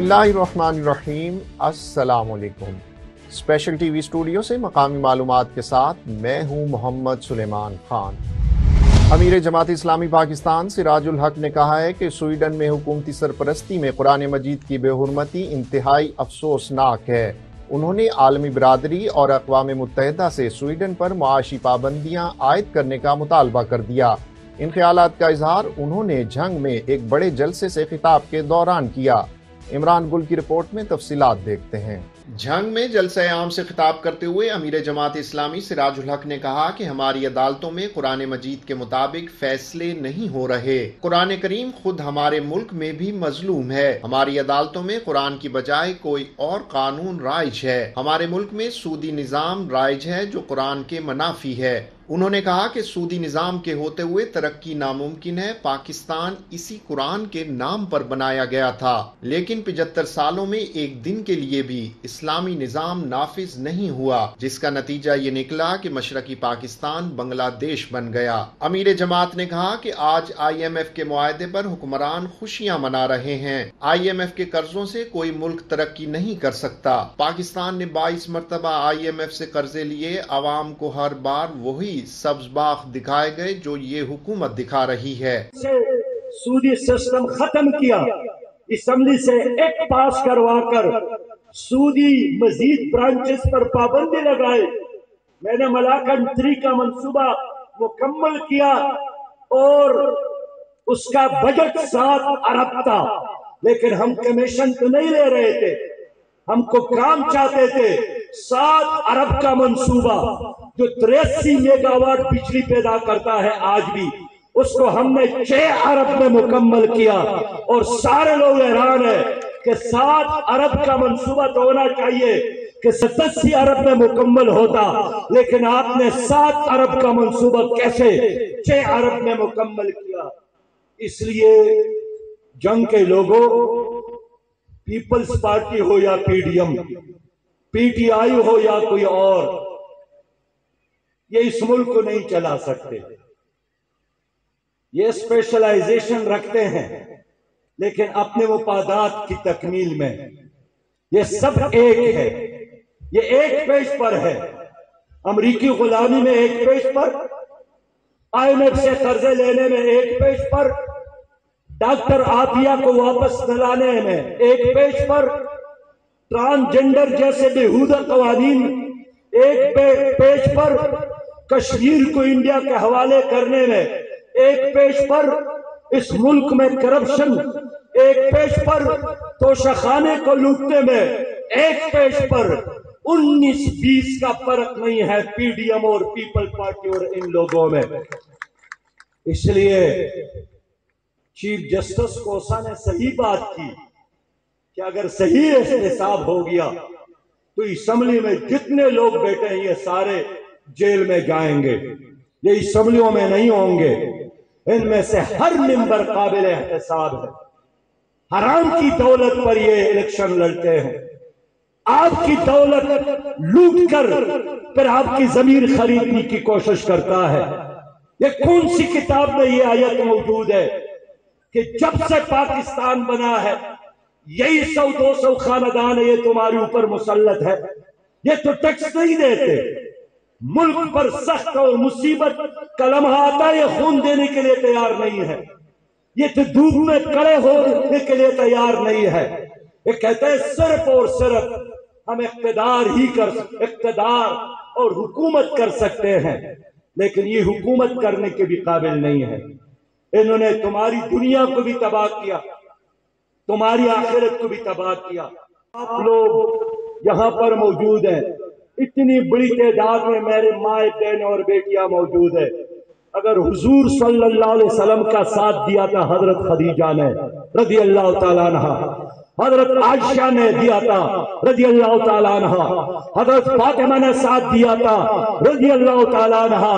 बिस्मिल्लाहिर्रहमानिर्रहीम। अस्सलाम वालेकुम। स्पेशल टीवी स्टूडियो से मकामी मालूमात के साथ मैं हूं मोहम्मद सुलेमान खान। अमीर जमात इस्लामी पाकिस्तान सिराजुल हक ने कहा है कि स्वीडन में हुकूमती सरपरस्ती में कुरान मजीद की बेहुरमती इंतहाई अफसोसनाक है। उन्होंने आलमी बिरादरी और अक़वाम मुत्तहिदा से स्वीडन पर मुआशी पाबंदियां आयद करने का मुतालबा कर दिया। इन ख्यालात का इजहार उन्होंने झंग में एक बड़े जलसे से खिताब के दौरान किया। इमरान गुल की रिपोर्ट में तफसीलात देखते हैं। झंग में जलसे आम से खिताब करते हुए अमीर जमात इस्लामी सिराजुल हक ने कहा कि हमारी अदालतों में कुरान मजीद के मुताबिक फैसले नहीं हो रहे। कुरान करीम खुद हमारे मुल्क में भी मजलूम है। हमारी अदालतों में कुरान की बजाय कोई और कानून राइज है। हमारे मुल्क में सूदी निज़ाम राइज है जो कुरान के मनाफी है। उन्होंने कहा कि सूदी निज़ाम के होते हुए तरक्की नामुमकिन है। पाकिस्तान इसी कुरान के नाम पर बनाया गया था, लेकिन 75 सालों में एक दिन के लिए भी इस्लामी निज़ाम नाफिज नहीं हुआ, जिसका नतीजा ये निकला कि मशरकी पाकिस्तान बांग्लादेश बन गया। अमीर जमात ने कहा कि आज IMF के मुआहदे पर हुक्मरान खुशियां मना रहे हैं। IMF के कर्जों से कोई मुल्क तरक्की नहीं कर सकता। पाकिस्तान ने 22 मरतबा IMF से कर्जे लिए। आवाम को हर बार वही सब्ज बाग दिखाए गए जो ये हुकूमत दिखा रही है। सूदी सिस्टम खत्म किया, असेंबली से एक्ट पास करवा कर सूदी मजीद ब्रांचेस पर पाबंदी लगाए। मैंने मलाकन 3 का मंसूबा मुकम्मल किया और उसका बजट 7 अरब था, लेकिन हम कमीशन तो नहीं ले रहे थे, हमको काम चाहते थे। 7 अरब का मंसूबा जो 83 मेगावाट बिजली पैदा करता है आज भी, उसको हमने 6 अरब में मुकम्मल किया। और सारे लोग हैरान है कि 7 अरब का मंसूबा तो होना चाहिए कि 87 अरब में मुकम्मल होता, लेकिन आपने 7 अरब का मंसूबा कैसे 6 अरब में मुकम्मल किया। इसलिए जंग के लोगों, पीपल्स पार्टी हो या PDM, PTI हो या कोई और, ये इस मुल्क को नहीं चला सकते। ये स्पेशलाइजेशन रखते हैं, लेकिन अपने मुफादात की तकमील में ये सब एक है। ये एक पेज पर है, अमरीकी गुलामी में एक पेज पर, IMF से कर्जे लेने में एक पेज पर, डॉक्टर आतिया को वापस दिलाने में एक पेज पर, ट्रांसजेंडर जैसे बेहुदा कवानीन एक पेज पर, कश्मीर को इंडिया के हवाले करने में एक पेज पर, इस मुल्क में करप्शन एक पेज पर, तोशाखाने को लूटने में एक पेज पर। 19-20 का फर्क नहीं है PDM और पीपल पार्टी और इन लोगों में। इसलिए चीफ जस्टिस कोसा ने सही बात की कि अगर सही हिसाब हो गया तो असेंबली में जितने लोग बैठे हैं ये सारे जेल में जाएंगे। ये असेंबलियों में नहीं होंगे, इनमें से हर मेंबर काबिल एहतसाब है। हराम की दौलत पर ये इलेक्शन लड़ते हैं। आपकी दौलत लूट कर फिर आपकी जमीन खरीदने की कोशिश करता है। ये कौन सी किताब में ये आयत मौजूद है कि जब से पाकिस्तान बना है यही 100-200 खानदान ये तुम्हारे ऊपर मुसल्लत है। ये तो टैक्स नहीं देते, मुल्क पर सख्त और मुसीबत कलम आता है, ये खून देने के लिए तैयार नहीं है। ये तो धूप में खड़े होने के लिए तैयार नहीं है। ये कहते हैं सिर्फ और सिर्फ हम इक़्तिदार और हुकूमत कर सकते हैं, लेकिन ये हुकूमत करने के भी काबिल नहीं है। इन्होंने तुम्हारी दुनिया को भी तबाह किया, तुम्हारी आखिरत को भी तबाह किया। आप लोग यहाँ पर मौजूद हैं, इतनी बड़ी तादाद में मेरे माए बहन और बेटियां मौजूद है। अगर हुजूर सल्लल्लाहु अलैहि वसल्लम का साथ दिया था हजरत खदीजा ने रज़ी अल्लाह तआला अन्हा, हजरत आयशा ने दिया था रज़ी अल्लाह तआला अन्हा, हजरत फातिमा ने साथ दिया था रज़ी अल्लाह तआला अन्हा,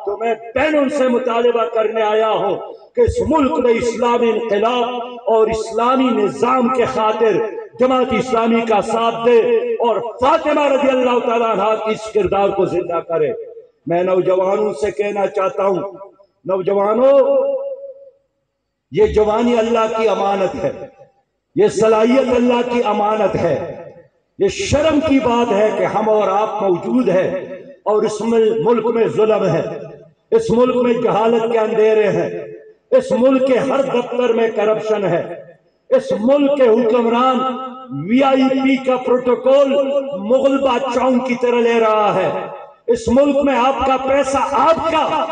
तो मैं बहनों से मुतालिबा करने आया हूँ कि इस मुल्क में इस्लामी इनक़िलाब और इस्लामी निज़ाम के खातिर जमात इस्लामी का साथ दे और फातिमा रज़ी अल्लाह तआला अन्हा की इस किरदार को जिंदा करे। मैं नौजवानों से कहना चाहता हूँ, नौजवानों, ये जवानी अल्लाह की अमानत है। یہ صلاحیت اللہ کی امانت ہے. یہ شرم کی بات ہے کہ ہم اور آپ موجود ہیں اور اس ملک میں ظلم ہے، اس ملک میں جہالت کے اندھیرے ہیں، اس ملک کے ہر دفتر میں کرپشن ہے، اس ملک کے حکمران VIP کا پروٹوکول مغل بادشاہوں کی طرح لے رہا ہے. اس ملک میں آپ کا پیسہ آپ کا،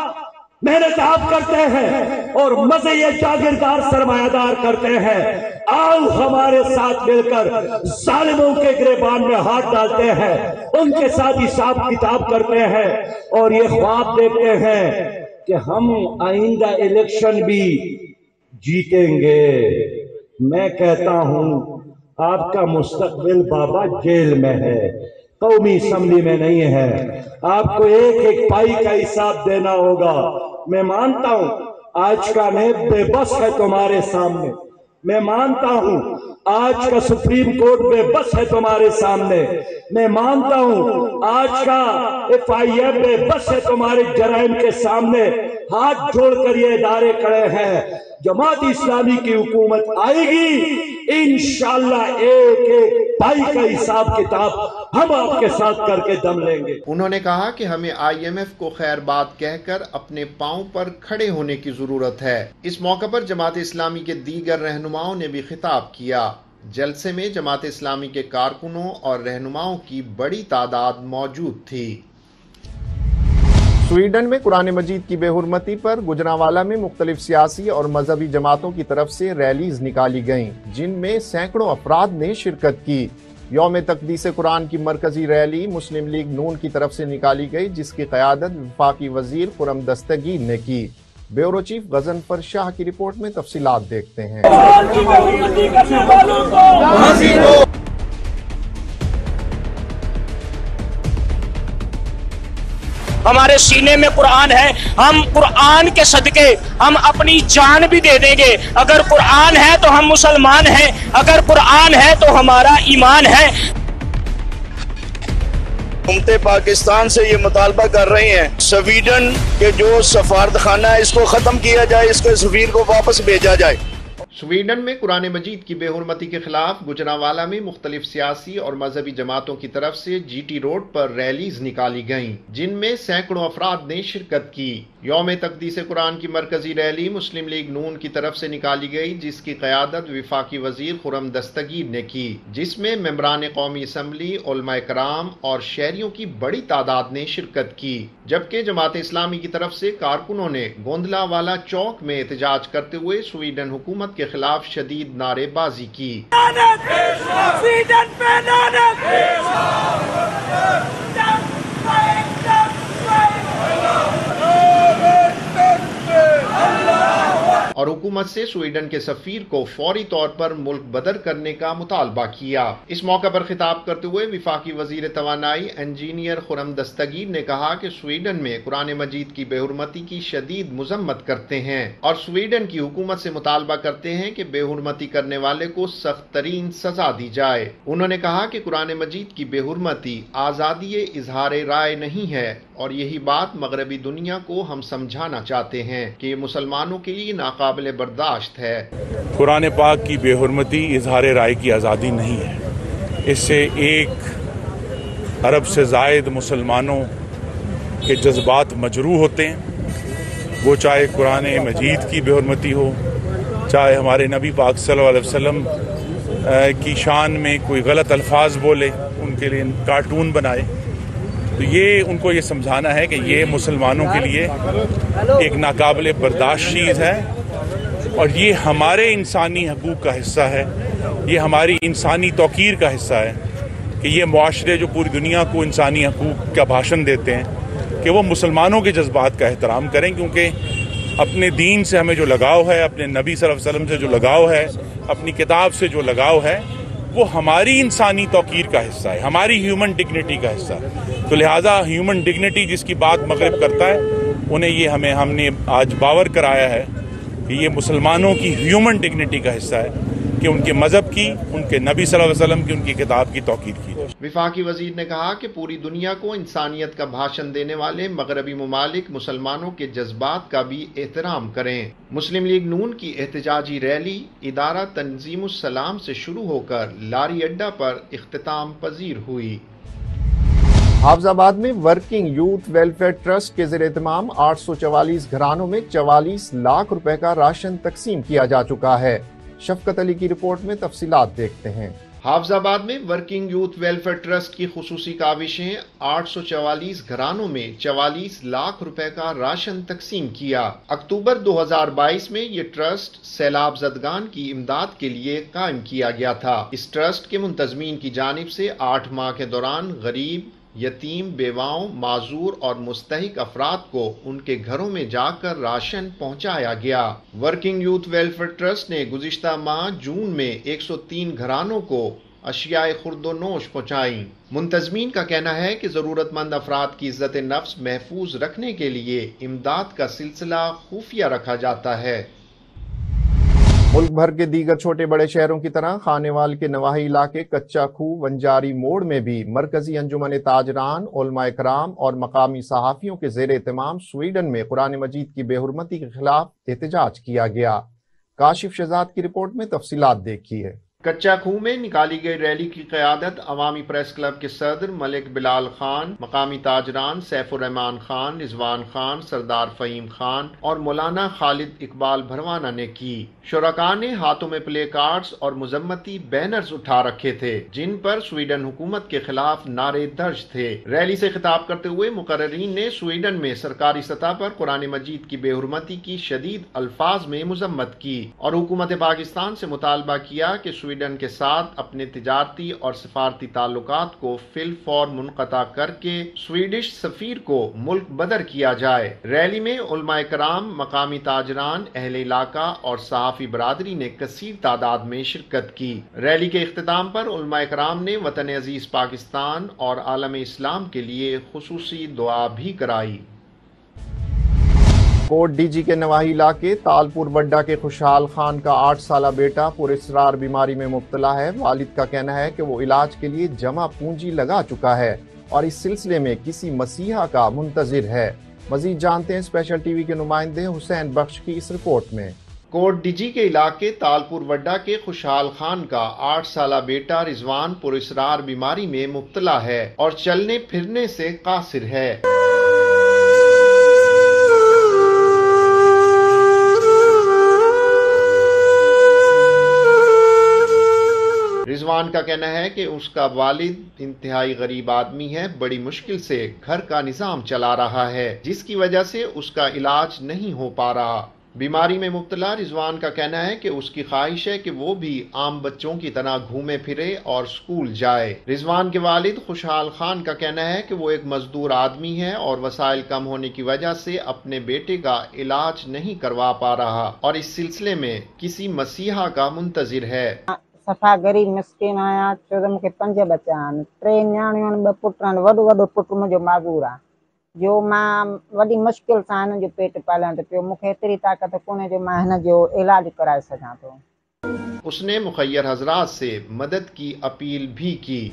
محنت آپ کرتے ہیں اور مزے یہ جاگیردار سرمایہ دار کرتے ہیں. آؤ ہمارے ساتھ مل کر ظالموں کے گریبان میں ہاتھ ڈالتے ہیں، ان کے ساتھ حساب کتاب کرتے ہیں اور یہ خواب دیکھتے ہیں کہ ہم آئندہ الیکشن بھی جیتیں گے. میں کہتا ہوں آپ کا مستقبل بابا جیل میں ہے، قومی اسمبلی میں نہیں ہے. آپ کو ایک ایک پائی کا حساب دینا ہوگا. میں مانتا ہوں آج کا نیب بے بس ہے تمہارے سامنے، میں مانتا ہوں آج کا سپریم کورٹ بے بس ہے تمہارے سامنے، میں مانتا ہوں آج کا FIM بے بس ہے تمہارے جرائم کے سامنے. ہاتھ جوڑ کر یہ ادارے کھڑے ہیں. جماعت اسلامی کی حکومت آئے گی، انشاءاللہ ایک ایک پائی کا حساب کتاب ہم آپ کے ساتھ کر کے دم لیں گے. انہوں نے کہا کہ ہمیں IMF کو خیر بات کہہ کر اپنے پاؤں پر کھڑے ہونے کی ضرورت ہے. اس موقع پر جماعت اسلامی کے دیگر رہنماؤں نے بھی خطاب کیا. جلسے میں جماعت اسلامی کے کارکنوں اور رہنماؤں کی بڑی تعداد موجود تھی. سویڈن میں قرآن مجید کی بے حرمتی پر گجرانوالہ میں مختلف سیاسی اور مذہبی جماعتوں کی طرف سے ریلیز نکالی گئیں، جن میں سینکڑوں افراد نے شرکت کی. یوم تقدیس قرآن کی مرکزی ریلی مسلم لیگ نون کی طرف سے نکالی گئی، جس کی قیادت وفاقی وزیر خرم دستگیر نے کی. بیورو چیف غضنفر شاہ کی رپورٹ میں تفصیلات دیکھتے ہیں. ہمارے سینے میں قرآن ہے، ہم قرآن کے صدقے ہم اپنی جان بھی دے دیں گے. اگر قرآن ہے تو ہم مسلمان ہیں، اگر قرآن ہے تو ہمارا ایمان ہے. حکومت پاکستان سے یہ مطالبہ کر رہے ہیں سویڈن کے جو سفارتخانہ ہے اس کو ختم کیا جائے، اس کے سفیر کو واپس بھیجا جائے. سویڈن میں قرآن مجید کی بے حرمتی کے خلاف گجرانوالہ میں مختلف سیاسی اور مذہبی جماعتوں کی طرف سے GT روڈ پر ریلیز نکالی گئیں، جن میں سینکڑوں افراد نے شرکت کی. یوم تقدیس قرآن کی مرکزی ریلی مسلم لیگ نون کی طرف سے نکالی گئی، جس کی قیادت وفاقی وزیر خرم دستگیر نے کی، جس میں ممبران قومی اسمبلی، علماء کرام اور شہریوں کی بڑی تعداد نے شرکت کی. جبکہ جماعت اسلامی کی طرف سے کارکنوں نے گوندلا والا چوک میں احتجاج کرتے ہوئے سویڈن حکومت کے خلاف شدید نعرے بازی کی. اور حکومت سے سویڈن کے سفیر کو فوری طور پر ملک بدر کرنے کا مطالبہ کیا. اس موقع پر خطاب کرتے ہوئے وفاقی وزیر توانائی انجینئر خرم دستگیر نے کہا کہ سویڈن میں قرآن مجید کی بے حرمتی کی شدید مذمت کرتے ہیں اور سویڈن کی حکومت سے مطالبہ کرتے ہیں کہ بے حرمتی کرنے والے کو سخت ترین سزا دی جائے. انہوں نے کہا کہ قرآن مجید کی بے حرمتی آزادی اظہار رائے نہیں ہے اور یہی بات مغربی دنیا کو ہم سمجھانا چاہتے ہیں کہ یہ مسلمانوں کے لیے ناقابل برداشت ہے. قرآن پاک کی بے حرمتی اظہار رائے کی آزادی نہیں ہے. اس سے 1 ارب سے زائد مسلمانوں کے جذبات مجروح ہوتے ہیں، وہ چاہے قرآن مجید کی بے حرمتی ہو، چاہے ہمارے نبی پاک صلی اللہ علیہ وسلم کی شان میں کوئی غلط الفاظ بولے، ان کے لیے کارٹون بنائے. تو یہ ان کو یہ سمجھانا ہے کہ یہ مسلمانوں کے لیے ایک ناقابل برداشت چیز ہے اور یہ ہمارے انسانی حقوق کا حصہ ہے، یہ ہماری انسانی توقیر کا حصہ ہے کہ یہ معاشرے جو پوری دنیا کو انسانی حقوق کا بھاشن دیتے ہیں کہ وہ مسلمانوں کے جذبات کا احترام کریں، کیونکہ اپنے دین سے ہمیں جو لگاؤ ہے، اپنے نبی صلی اللہ علیہ وسلم سے جو لگاؤ ہے، اپنی کتاب سے جو لگاؤ ہے، وہ ہماری انسانی توقیر کا حصہ ہے، ہماری ہیومن ڈگنیٹی کا حصہ ہے. تو لہٰذا ہیومن ڈگنیٹی جس کی بات مغرب کرتا ہے، انہیں یہ ہم نے آج باور کرایا ہے کہ یہ مسلمانوں کی ہیومن ڈگنیٹی کا حصہ ہے. कि उनके मजहब की, उनके नबी सल्लल्लाहु अलैहि वसल्लम की, उनकी किताब की तौकीर की। वफाकी वजीर ने कहा कि पूरी दुनिया को इंसानियत का भाषण देने वाले मगरबी ममालिक मुसलमानों के जज्बात का भी एहतराम करें। मुस्लिम लीग नून की एहतजाजी रैली इदारा तंजीमुस सलाम से शुरू होकर लारी अड्डा पर इख्तिताम पजीर हुई। हाफिजाबाद में वर्किंग यूथ वेलफेयर ट्रस्ट के ज़ेर एहतमाम 844 घरानों में 44 लाख रुपए का राशन तकसीम किया जा चुका है। शफकत अली की रिपोर्ट में तफसीलात देखते हैं। हाफिजाबाद में वर्किंग यूथ वेलफेयर ट्रस्ट की खुसूसी काविशें 844 घरानों में 44 लाख रुपए का राशन तकसीम किया। अक्टूबर 2022 में ये ट्रस्ट सैलाब ज़दगान की इमदाद के लिए कायम किया गया था। इस ट्रस्ट के मुंतजमीन की जानिब से 8 माह के दौरान गरीब, यतीम, बेवाओं, माजूर और मुस्तहिक अफराद को उनके घरों में जाकर राशन पहुंचाया गया। वर्किंग यूथ वेलफेयर ट्रस्ट ने गुज़िश्ता माह जून में 103 घरानों को अशियाए खुर्दोनोश पहुंचाई। मुंतजमीन का कहना है कि जरूरतमंद अफराद की इज्जत नफ्स महफूज रखने के लिए इमदाद का सिलसिला खुफिया रखा जाता है। मुल्क भर के दीगर छोटे बड़े शहरों की तरह खानेवाल के नवाही इलाके कच्चा खूह, वंजारी मोड़ में भी मरकजी अंजुमन ताजरान, उलमाए कराम और मकामी सहाफ़ियों के ज़ेर एहतमाम स्वीडन में कुरान मजीद की बेहुरमती के खिलाफ एहतजाज किया गया। काशिफ शहजाद की रिपोर्ट में तफसीलात देखिए। कच्चा खूह में निकाली गई रैली की क़यादत अवामी प्रेस क्लब के सदर मलिक बिलाल खान, मकामी ताजरान सैफुर रहमान खान, रिजवान खान, सरदार फ़हीम खान और मौलाना खालिद इकबाल भरवाना ने की। शुरका ने हाथों में प्ले कार्ड्स और मुजम्मती बैनर्स उठा रखे थे, जिन पर स्वीडन हुकूमत के खिलाफ नारे दर्ज थे। रैली से खिताब करते हुए मुकर्ररीन ने स्वीडन में सरकारी सतह पर कुरान मजीद की बेहुरमती की शदीद अल्फाज में मुजम्मत की और हुकूमत पाकिस्तान से मुतालबा किया कि स्वीडन के साथ अपने तिजारती और सिफारती ताल्लुकात को फिलफौर मुनक़ता करके स्वीडिश सफीर को मुल्क बदर किया जाए। रैली में उलमाए कराम, मकामी ताजरान, अहले इलाका और सहाफ़ी बरादरी ने कसीर तादाद में शिरकत की। रैली के इख्तिताम पर उलमाए कराम ने वतन अजीज पाकिस्तान और आलम इस्लाम के लिए खुसूसी दुआ भी कराई। कोट डीजी के नवाही इलाके तालपुर वड्डा के खुशहाल खान का 8 साला बेटा पुरस्रार बीमारी में मुब्तला है। वालिद का कहना है कि वो इलाज के लिए जमा पूंजी लगा चुका है और इस सिलसिले में किसी मसीहा का मुंतजिर है। मजीद जानते हैं स्पेशल टीवी के नुमाइंदे हुसैन बख्श की इस रिपोर्ट में। कोट डीजी के इलाके तालपुर वड्डा के खुशहाल खान का 8 साला बेटा रिजवान पुरस्रार बीमारी में मुब्तला है और चलने फिरने से कासिर है। रिजवान का कहना है कि उसका वालिद इंतहाई गरीब आदमी है, बड़ी मुश्किल से घर का निजाम चला रहा है, जिसकी वजह से उसका इलाज नहीं हो पा रहा। बीमारी में मुब्तला रिजवान का कहना है कि उसकी ख्वाहिश है कि वो भी आम बच्चों की तरह घूमे फिरे और स्कूल जाए। रिजवान के वालिद खुशहाल खान का कहना है कि वो एक मजदूर आदमी है और वसाइल कम होने की वजह से अपने बेटे का इलाज नहीं करवा पा रहा और इस सिलसिले में किसी मसीहा का मुंतजिर है। सफ़ा गरीब मिस्किन आहियां, छो त मूंखे 5 बच्चा आहिनि, 3 न्याणियूं आहिनि, 2 पुट आहिनि। वॾो पुटु मुंहिंजो माज़ूर आहे, जो मां वॾी मुश्किल सां हिन जो पेट पालण थो पियो। मूंखे एतिरी ताक़त कोन्हे जो मां हिन जो इलाज कराए सघां थो। उसने मुखय्यर हजरात से मदद की अपील भी की।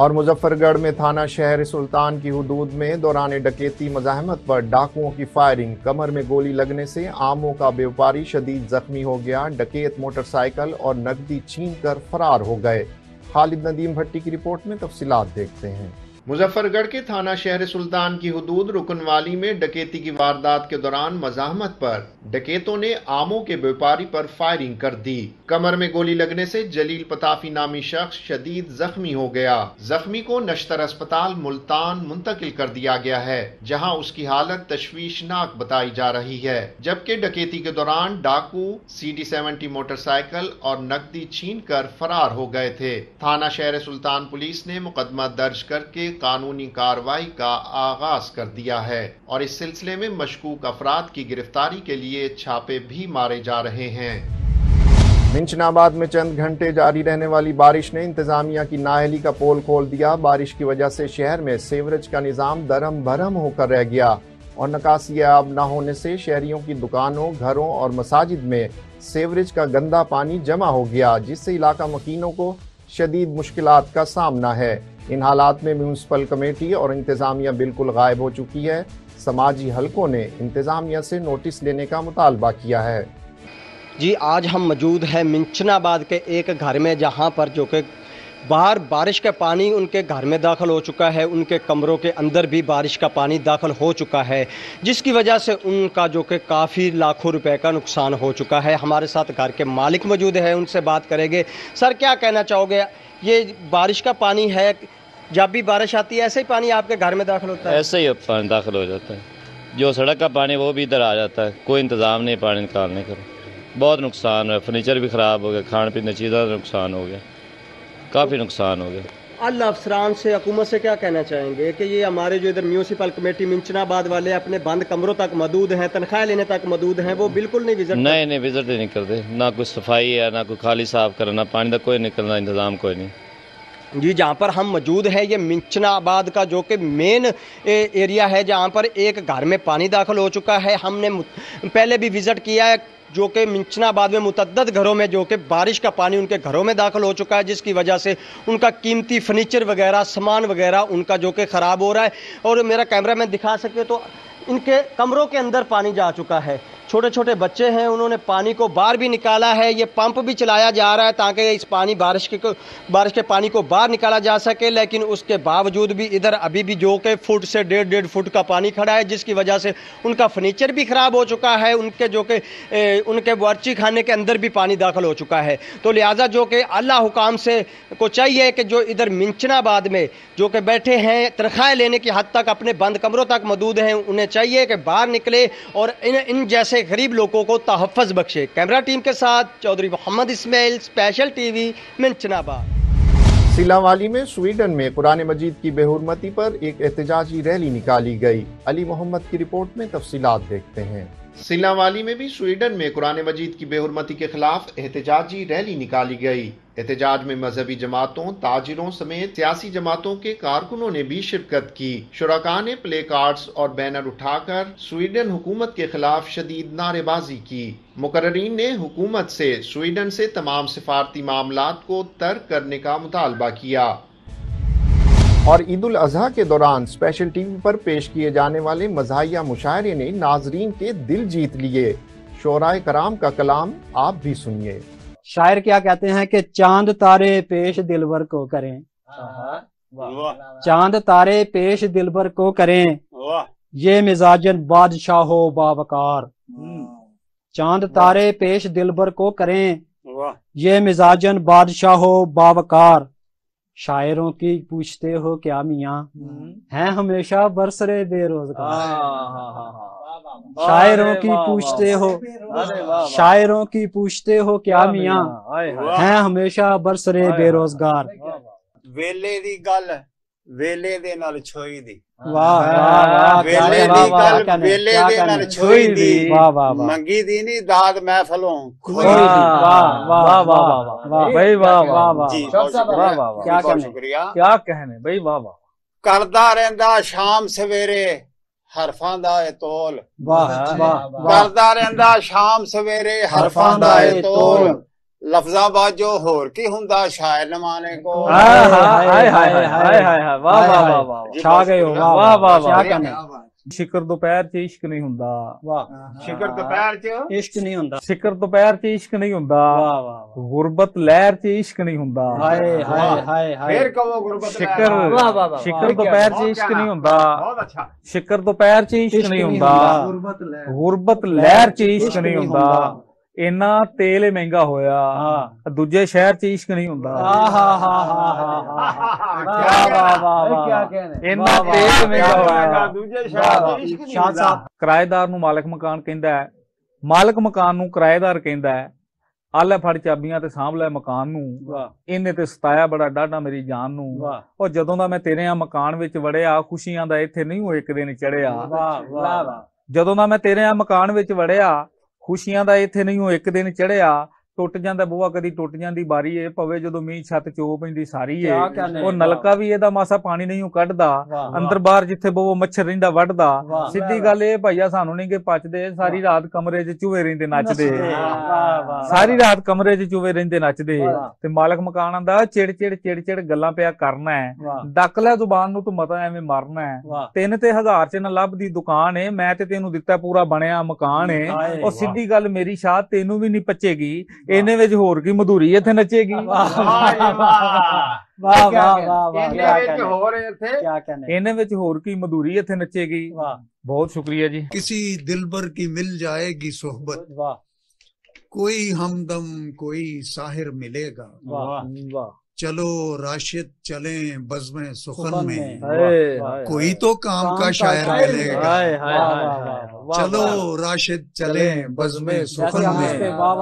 और मुजफ्फरगढ़ में थाना शहर सुल्तान की हुदूद में दौरान डकैती मज़ाहमत पर डाकुओं की फायरिंग, कमर में गोली लगने से आमों का व्यापारी शदीद जख्मी हो गया। डकैत मोटरसाइकिल और नकदी छीन कर फरार हो गए। खालिद नदीम भट्टी की रिपोर्ट में तफसीलात देखते हैं। मुजफ्फरगढ़ के थाना शहर सुल्तान की हुदूद रुकनवाली में डकैती की वारदात के दौरान मज़ाहमत पर डकैतों ने आमों के व्यापारी पर फायरिंग कर दी। कमर में गोली लगने से जलील पताफी नामी शख्स शदीद जख्मी हो गया। जख्मी को नश्तर अस्पताल मुल्तान मुंतकिल कर दिया गया है, जहां उसकी हालत तशवीशनाक बताई जा रही है। जबकि डकैती के दौरान डाकू CD70 मोटरसाइकिल और नकदी छीन कर फरार हो गए थे। थाना शहर सुल्तान पुलिस ने मुकदमा दर्ज करके कानूनी कार्रवाई का आगाज कर दिया है और इस सिलसिले में मशकूक अफराद की गिरफ्तारी के लिए छापे भी मारे जा रहे हैं। मिंचनाबाद में चंद घंटे जारी रहने वाली बारिश ने इंतजामिया की नाअहली का पोल खोल दिया। बारिश की वजह से शहर में सीवरेज का निजाम दरम भरम होकर रह गया। और निकासी आब न होने से शहरियों की दुकानों, घरों और मसाजिद में सीवरेज का गंदा पानी जमा हो गया, जिससे इलाका मकीनों को शदीद मुश्किलात का सामना है। इन हालात में म्यूनसिपल कमेटी और इंतज़ामिया बिल्कुल गायब हो चुकी है। समाजी हलकों ने इंतज़ामिया से नोटिस लेने का मुतालबा किया है। जी, आज हम मौजूद हैं मिंचनाबाद के एक घर में, जहां पर जो कि बाहर बारिश का पानी उनके घर में दाखिल हो चुका है, उनके कमरों के अंदर भी बारिश का पानी दाखिल हो चुका है, जिसकी वजह से उनका जो कि काफ़ी लाखों रुपए का नुकसान हो चुका है। हमारे साथ घर के मालिक मौजूद हैं, उनसे बात करेंगे। सर, क्या कहना चाहोगे? ये बारिश का पानी है, जब भी बारिश आती है ऐसे ही पानी आपके घर में दाखिल होता है? ऐसे ही पानी दाखिल हो जाता है, जो सड़क का पानी वो भी इधर आ जाता है, कोई इंतज़ाम नहीं पानी निकालने का। बहुत नुकसान है, फर्नीचर भी ख़राब हो गया, खाने पीने चीज़ों का नुकसान हो गया, काफ़ी नुकसान हो गया। अल्लाह अफसरान से, हुकूमत से क्या कहना चाहेंगे कि ये हमारे जो इधर म्यूनसिपल कमेटी मिंचनाबाद वाले अपने बंद कमरों तक मौजूद हैं, तनख्वाह लेने तक मौजूद हैं, वो बिल्कुल नहीं विजिट नहीं विजिट नहीं करते, ना कोई सफाई है, ना कोई खाली साफ करना, पानी का कोई निकलना इंतज़ाम कोई नहीं। जी, जहाँ पर हम मौजूद हैं ये मिंचनाबाद का जो कि मेन एरिया है, जहाँ पर एक घर में पानी दाखिल हो चुका है। हमने पहले भी विज़िट किया है, जो कि मिंचनाबाद में मुतअद्दिद घरों में जो कि बारिश का पानी उनके घरों में दाखिल हो चुका है, जिसकी वजह से उनका कीमती फर्नीचर वगैरह, सामान वगैरह उनका जो कि ख़राब हो रहा है। और मेरा कैमरा मैन दिखा सके तो इनके कमरों के अंदर पानी जा चुका है। छोटे छोटे बच्चे हैं, उन्होंने पानी को बाहर भी निकाला है, ये पंप भी चलाया जा रहा है ताकि इस पानी बारिश के पानी को बाहर निकाला जा सके, लेकिन उसके बावजूद भी इधर अभी भी जो कि फुट से 1.5 फुट का पानी खड़ा है, जिसकी वजह से उनका फर्नीचर भी ख़राब हो चुका है, उनके जो कि उनके बावर्ची खाने के अंदर भी पानी दाखिल हो चुका है। तो लिहाजा जो कि अल्लाह हुकाम से को चाहिए कि जो इधर मिंचनाबाद में जो कि बैठे हैं, तनख्वाह लेने की हद तक अपने बंद कमरों तक मौजूद हैं, उन्हें चाहिए कि बाहर निकले और इन जैसे गरीब लोगों को तहफ़्फ़ुज़ बख्शे। कैमरा टीम के साथ चौधरी मोहम्मद इस्माइल, स्पेशल टीवी, मिंचनाबाद। सिलावाली में स्वीडन में कुरान मजीद की बेहुरमती पर एक एहतजाजी रैली निकाली गई। अली मोहम्मद की रिपोर्ट में तफसीलात देखते हैं। सिलावाली में भी स्वीडन में कुरान मजीद की बेहुरमती के खिलाफ एहतजाजी रैली निकाली गई। एहतजाज में मजहबी जमातों, ताजिरों समेत सियासी जमातों के कारकुनों ने भी शिरकत की। शुरका ने प्ले कार्ड्स और बैनर उठाकर स्वीडन हुकूमत के खिलाफ शदीद नारेबाजी की। मुकर्ररीन ने हुकूमत से स्वीडन से तमाम सिफारती मामलात को तर्क करने का मुतालबा किया। और ईद उल अजहा के दौरान स्पेशल टीवी पर पेश किए जाने वाले मज़ाहिया मुशायरे ने नाजरीन के दिल जीत लिए। शोराए कराम का कलाम आप भी सुनिए। शायर क्या कहते हैं कि चांद तारे पेश दिलबर को करें, चांद तारे पेश दिलबर को करें, ये मिजाजन बादशाहो बावकार। चांद तारे पेश दिलबर को करें, ये मिजाजन बादशाहो बावकार। शायरों की पूछते हो क्या मियाँ, हैं हमेशा बरसरे बेरोजगार। शायरों की पूछते हो, शायरों की पूछते हो क्या मियाँ, हैं हमेशा बरसरे बेरोजगार। वेले दी गल वेले दे नाल छोई दी, वाह वाह, वेले दी गल वेले दे नाल छोई दी, मंगी दी नी दाद महफलों खोई दी। वाह वाह वाह वाह भाई, वाह वाह वाह जी, वाह वाह, क्या कहने, शुक्रिया, क्या कहने भाई, वाह वाह। करदा रहंदा शाम सवेरे हरफां दा ए तोल, वाह वाह, करदा रहंदा शाम सवेरे हरफां दा ए तोल। लफ्जा बाजो होर की हुंदा शायर नमाने को। हाय हाय हाय हाय हाय, वाह वाह वाह वाह, छा गए हो, वाह वाह वाह, क्या कहने। शिकर दोपहर च इश्क नहीं हुंदा, वाह, शिकर दोपहर च इश्क नहीं हुंदा, शिकर दोपहर च इश्क नहीं हुंदा, वाह वाह, गुरबत लहर च इश्क नहीं हुंदा, हाय हाय हाय हाय, फिर कहो गुरबत शिकर, वाह वाह वाह, शिकर दोपहर च इश्क नहीं हुंदा, बहुत अच्छा, शिकर दोपहर च इश्क नहीं हुंदा, गुरबत लहर च इश्क नहीं हुंदा, इन्ना तेल महंगा होया, दूजे शहर च इश्क नहीं हुंदा। इन्ना तेल महंगा होया, दूजे शहर च इश्क नहीं हुंदा। किराएदार नूं मालक मकान कहंदा है, मालक मकान नूं किराएदार कहंदा है, आले फड़ चाबियां ते सांभ ले मकान नूं, इन्ने ते सताया बड़ा डाढा मेरी जान नूं। और जदों दा मैं तेरे आ मकान विच वड़िया, खुशियां दा इत्थे नहीं हो एक दिन चढ़िया। जदों दा मैं तेरे आ मकान विच वड़िया, खुशियां दा इत्थे नहीं हो एक दिन चढ़िया, ਟੁੱਟ ਜਾਂਦਾ ਬੂਹਾ, ਕਦੀ ਟੁੱਟ ਜਾਂਦੀ ਬਾਰੀ, ਇਹ ਪਵੇ ਜਦੋਂ ਮੀਂਹ ਛੱਤ ਚੋ ਪੈਂਦੀ ਸਾਰੀ ਏ। ਕਿਆ ਕਹਿੰਦੇ ਉਹ ਨਲਕਾ ਵੀ ਇਹਦਾ ਮਾਸਾ ਪਾਣੀ ਨਹੀਂ ਕੱਢਦਾ, ਅੰਦਰ ਬਾਹਰ ਜਿੱਥੇ ਬਵੋ ਮੱਛਰ ਰਹਿੰਦਾ ਵੱਢਦਾ। ਸਿੱਧੀ ਗੱਲ ਇਹ ਭਾਈਆ ਸਾਨੂੰ ਨਹੀਂ ਕਿ ਪਚਦੇ, ਸਾਰੀ ਰਾਤ ਕਮਰੇ 'ਚ ਚੂਹੇ ਰਹਿੰਦੇ ਨੱਚਦੇ, ਸਾਰੀ ਰਾਤ ਕਮਰੇ 'ਚ ਚੂਹੇ ਰਹਿੰਦੇ ਨੱਚਦੇ। ਤੇ ਮਾਲਕ ਮਕਾਨ ਆਂਦਾ ਚਿੜ ਗੱਲਾਂ ਪਿਆ ਕਰਨਾ ਹੈ, ਡੱਕ ਲੈ ਜ਼ੁਬਾਨ ਨੂੰ, ਤੂੰ ਮਤਾ ਐਵੇਂ ਮਰਨਾ ਹੈ। 3 ਤੇ 1000 'ਚ ਨਾ ਲੱਭਦੀ ਦੁਕਾਨ ਏ, ਮੈਂ ਤੇ ਤੈਨੂੰ ਦਿੱਤਾ ਪੂਰਾ ਬਣਿਆ ਮਕਾਨ ਏ। ਉਹ ਸਿੱਧੀ ਗੱਲ ਮੇਰੀ ਸ਼ਾਹ ਤੈਨੂੰ ਵੀ ਨਹੀਂ ਪਚੇਗੀ, ਇਹਨੇ ਵਿੱਚ ਹੋਰ ਕੀ ਮਧੂਰੀ ਇੱਥੇ ਨੱਚੇਗੀ। ਇਹਨੇ ਵਿੱਚ ਹੋਰ ਕੀ ਮਧੂਰੀ ਇੱਥੇ ਨੱਚੇਗੀ। ਬਹੁਤ ਸ਼ੁਕਰੀਆ ਜੀ। किसी दिलबर की मिल जाएगी सोहबत, कोई हमदम कोई साहिर मिलेगा, चलो राशिद चले बज़्म सुखन में, कोई तो काम का शायर मिलेगा, चलो राशिद चले बज़्म सुखन में,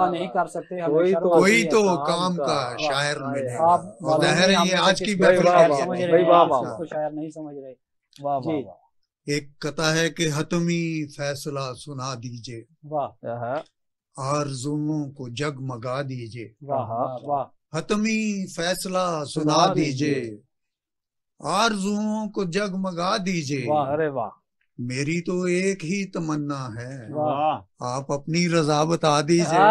नहीं कर सकते, कोई तो काम का शायर मिलेगा। ज़ाहिर है ये आज की शायर नहीं समझ रहे। एक कथा है कि हतमी फैसला सुना दीजिए, आरज़ुओं को जगमगा दीजिए, हतमी फैसला सुना दीजिए, आरज़ुओं को जगमगा दीजिए। अरे वाह, मेरी तो एक ही तमन्ना है, आप अपनी रज़ा बता दीजिए।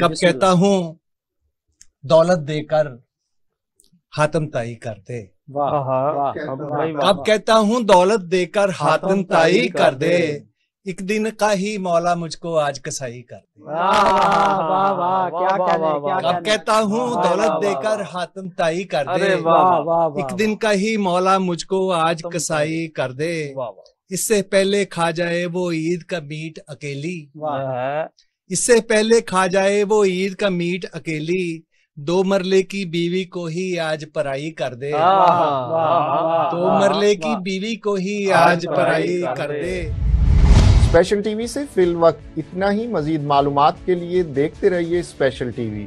कब कहता हूँ दौलत देकर हातम ताई कर दे, अब कहता हूँ दौलत देकर हातम ताई कर दे, एक दिन का ही मौला मुझको आज कसाई कर दे। अब कहता हूँ दौलत देकर हातम ताई कर दे, एक दिन का ही मौला मुझको आज कसाई कर दे, इससे पहले खा जाए वो ईद का मीट अकेली, इससे पहले खा जाए वो ईद का मीट अकेली, 2 मरले की बीवी को ही आज पराई कर दे, 2 मरले की बीवी को ही आज पराई कर दे। स्पेशल टीवी से फिल वक्त इतना ही। मजीद मालूमात के लिए देखते रहिए स्पेशल टीवी।